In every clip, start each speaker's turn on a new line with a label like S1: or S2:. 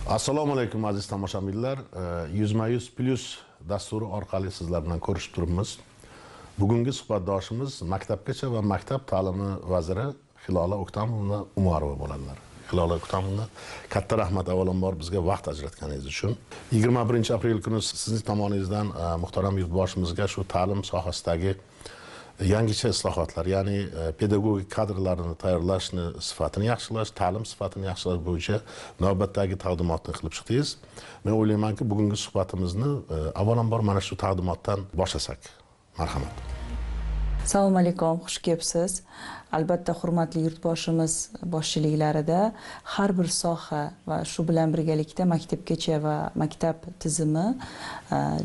S1: Assalomu alaykum aziz tomoshabinlar. 100+ dasturi orqali sizlar bilan ko'rishib turibmiz. Bugungi suhbatdoshimiz maktabgacha va maktab ta'limi vaziri Hilola O'ktamovna Umarova bo'ladilar. Hilola O'ktamovna, katta rahmat avvalambor bizga vaqt ajratganingiz uchun. 21-aprel kuni sizning tomoningizdan muhtaram yurtboshimizga shu ta'lim sohasidagi yangicha islohotlar, ya'ni pedagogik kadrlarni tayyorlashni sifatini yaxshilash, ta'lim sifatini yaxshilash bo'yicha navbatdagi taqdimotni qilib chiqdingiz. Men o'ylaymanki, bugungi suhbatimizni avvalambor mana shu taqdimotdan boshlasak. Marhamat.
S2: Assalomu alaykum, xush kelibsiz. Albatta, hurmatli yurtboshimiz boshchiliklarida har bir soha va shu bilan birgalikda maktabgacha va maktab tizimi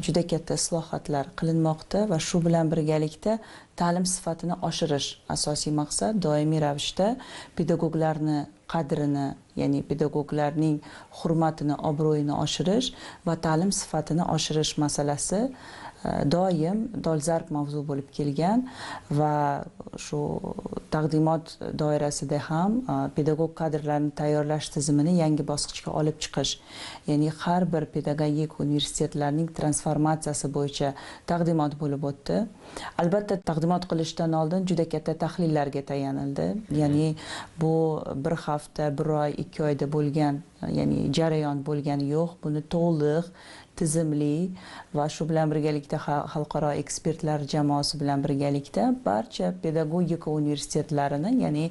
S2: juda katta islohotlar qilinmoqda va shu bilan birgalikda ta'lim sifatini oshirish asosiy maqsad doimiy ravishda pedagoglarni qadrini, ya'ni pedagoglarning hurmatini, obro'yini oshirish va ta'lim sifatini oshirish masalasi doim dolzarb mavzu bo'lib kelgan va shu taqdimot doirasida ham pedagog kadrlarni tayyorlash tizimini yangi bosqichga olib chiqish, ya'ni har bir pedagogik universitetlarning transformatsiyasi bo'yicha taqdimot bo'lib o'tdi. Albatta, taqdimot qilishdan oldin juda katta tahlillarga tayanildi. Ya'ni bu bir hafta, bir oy, 2 oyda bo'lgan, ya'ni jarayon bo'lgani yo'q. Buni to'liq tizimli va shu bilan birgalikda xalqaro ekspertlar jamoasi bilan birgalikda barcha pedagogika universitetlarini, ya'ni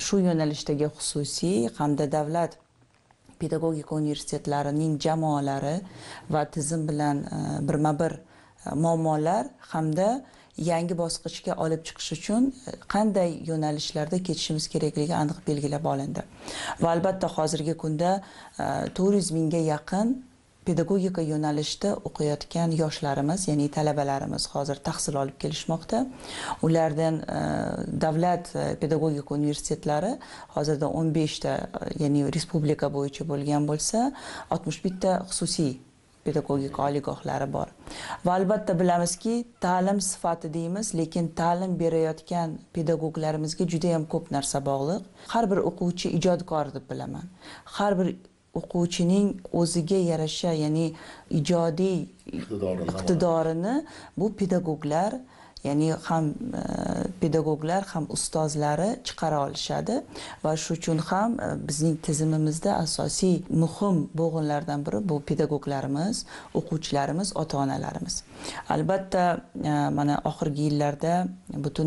S2: shu yo'nalishdagi xususiy hamda davlat pedagogika universitetlarining jamoalari va tizim bilan birma-bir muammolar hamda yangi bosqichga olib chiqish uchun qanday yo'nalishlarda ketishimiz kerakligi aniq belgilab olindi. Va albatta hozirgi kunda 400 mingga yaqin pedagogika yo'nalishida o'qiyotgan yoshlarimiz, ya'ni talabalarimiz hozir tahsil olib kelishmoqda. Ulardan davlat pedagogika universitetlari hozirda 15 ta, ya'ni respublika bo'yicha bo'lgan bo'lsa, 61 ta xususiy pedagogika oliygohlari bor. Va albatta bilamizki, ta'lim sifati deymiz, lekin ta'lim berayotgan pedagoglarimizga juda ham ko'p narsa bog'liq. Har bir o'quvchi ijodkor deb bilaman. Har bir o'quvchining o'ziga yarasha, ya'ni ijodiy iqtidorini bu pedagoglar, ya'ni ham pedagoglar ham ustozlari chiqara olishadi va shu uchun ham bizning tizimimizda asosiy muhim bo'g'inlardan biri bu pedagoglarimiz, o'quvchilarimiz, ota-onalarimiz. Albatta, mana oxirgi yillarda butun